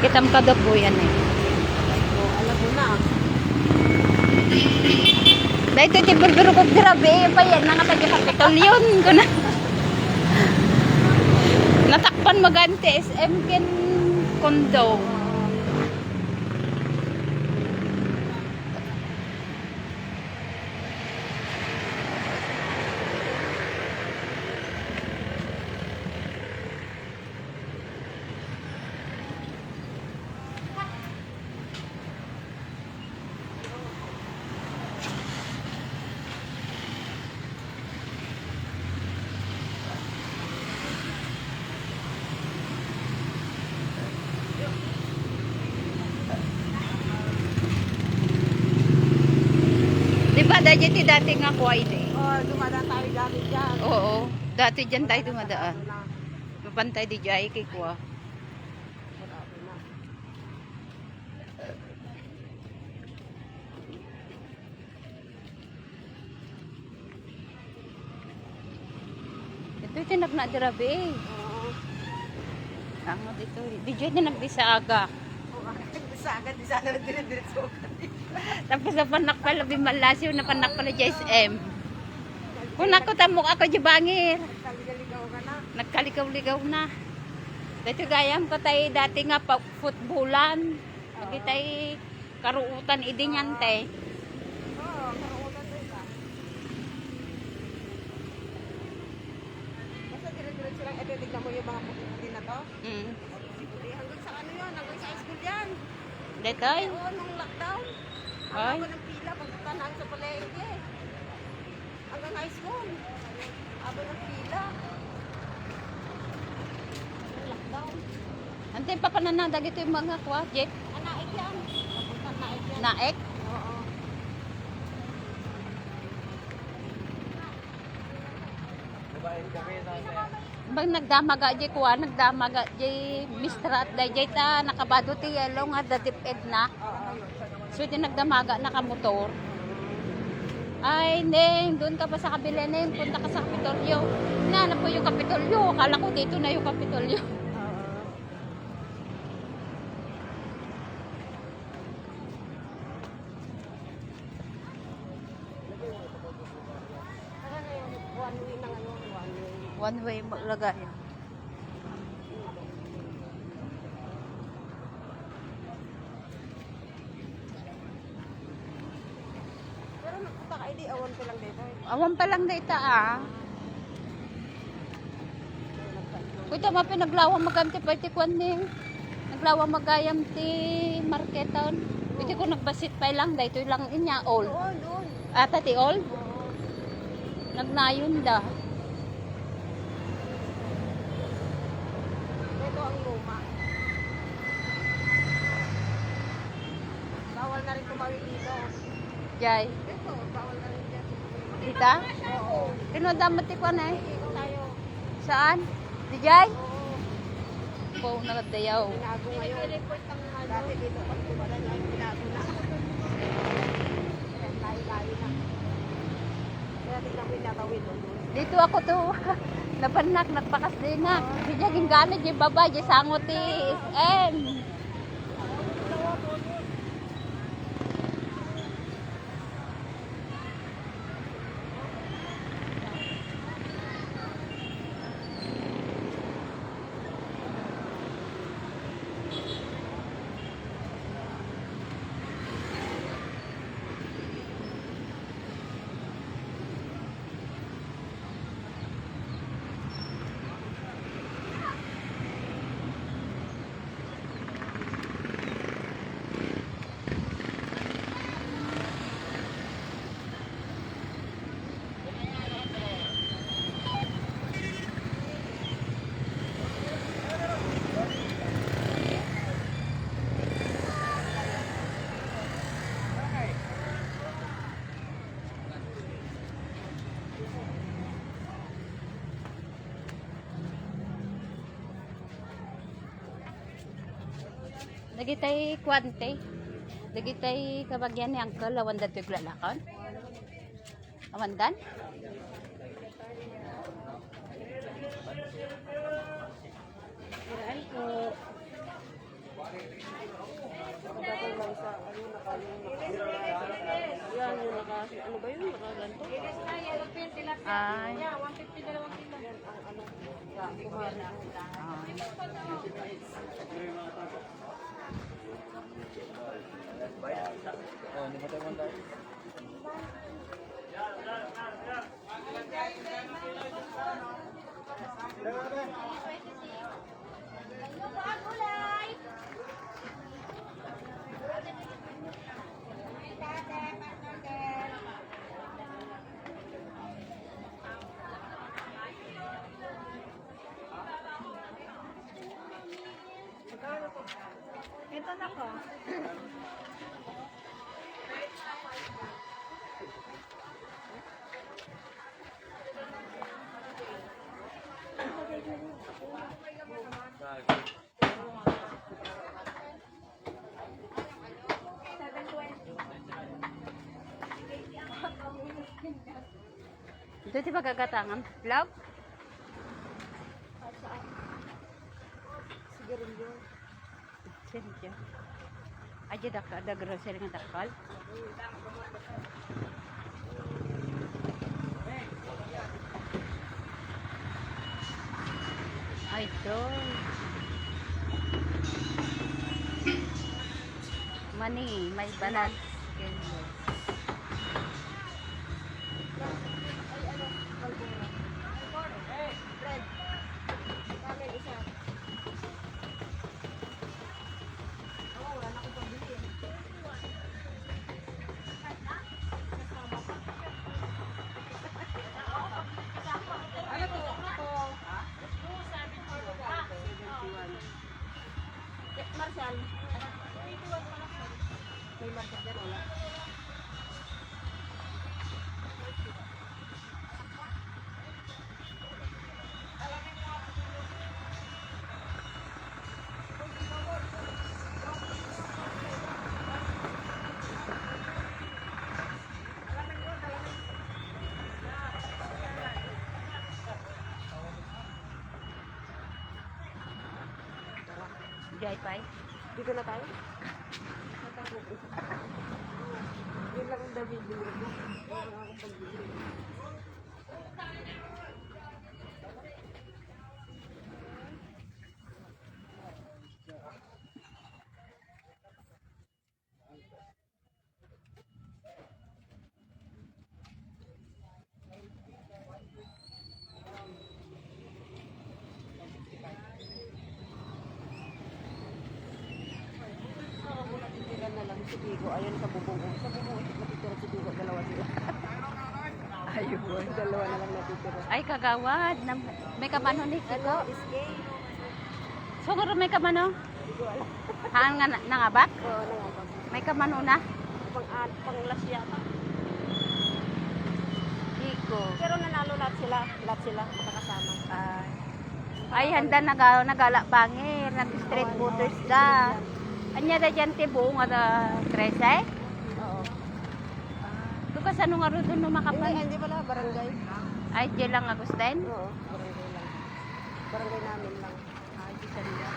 Kitam ka daw po yan eh. Alam mo na. Dahil ito yung burger ko grabe. Pa yan, nakatagya kapitol yun. Natakpan magante SM ken kondo. Diba dati nga ko ay di? Dumadaan tayo dati dyan. Oo, dati dyan tayo dumadaan. Mapantay di dyan kay kuha. Marami na. Ito yung tinagna dirabi eh. Oo. Ang dito, di dyan na nagbisaga. Sa agad, di sana dire-diretso. Tapos na panak pala bimalasyo, na panak pala JSM. Kung ako tamok ako jabangir. Kaligaw ka na. Nagkaligaw-ligaw na. Dito gayam ko tayo dati nga pa footballan. Pag tayo karuutan idinyante. Oo, karuutan tayo ka. Basta dire-diretso lang. Ito, tignan mo yung mga puti na to. Mm. Hanggang sa ano yun, hanggang sa school yan. Dito ay. Oo, nung lockdown. Ay. Ang ng pila, pagkatanaan sa palengke. Hanggang high school. Aba ng pila. Nung lockdown. Antay pa pananadag ito yung mga kwa, Jeep. Naik yan. Papunta naik yan. Naek. Oo. Bang nagdamaga di kuha, nagdamaga di mistrat di ta nakabado ti yellow nga dadiped na. So di nagdamaga na ka motor. Ay, neng, doon ka pa sa kabila, neng, punta ka sa Kapitolyo. Hinanap ko yung Kapitolyo. Akala ko dito na yung Kapitolyo. Saka ngayon, one way na ngayon, one way. One way maglagay. Pero nagpunta ka, hindi, awan ko lang dito. Awan pa lang dito ah. Kuya ma pinaglawang magamti pa iti kwan ning. Naglawang magayam ti marketon. Pwede ko nagbasit pa lang dito lang inya all. Doon, doon. Ata ti all. Oo. Nagnayon da. Ito ang luma. Bawal na rin tumawid dito. Jay. Ito, bawal na rin dyan. Dita? Oo. Tinodamot ti kwan eh. Ikot tayo. Saan? Di Jay? Oo. Po nagdayaw. Binago ngayon. Dati dito pag tumalan lang, binago na. Kaya layo-layo na. Kaya tignan mo yung nakawin doon. Dito ako to. Napanak, nagpakas din na. Di jaging gana, di baba, di sangot ti SM. Dagitay kwante. Dagitay kabagyan ni Uncle awandan ti glalakon. Awandan? Ay ko. Ano ba yun? Nakaganto? Ay. Yan, 150 dalawang kilo. Yan ang ano. Kumari. Oh, hindi mo tayo manda. Ito na ko. Ito di pagkagatangan. Vlog? Sigarilyo. Sino aja ada grocery nga takal. Ay, ito. Mani, may balat. Bread. Kami isa. Oo, wala na akong pambili. Ano to? Marshall. May Marshall dyan, wala. Jai pai. Dito na tayo? Yun lang ang dami bili ko. Wala na akong pagbili. Na lang si Bigo. Ayun sa bubong. Sa bubong, natitira si Bigo. Dalawa sila. Ayun. Dalawa na lang natitira. Ay, kagawad. May kamano ni Ano? Kiko. Escape? Siguro may kamano. Bigo alam. Haan nga nangabak. Oo, nangapag. May kamano na. Pang-last yata. Kiko. Pero nanalo lahat sila. Lahat sila makakasama. Ay, handa nagala bangir. Nag-street voters da. Anya da dyan tibo nga da 13? Oo. Doon ka sa nung araw doon Hindi, numakapan. hindi pala. Barangay. Ay, dyan lang Agustin. Oo, barangay lang. Barangay namin lang. Ay, di sa nila.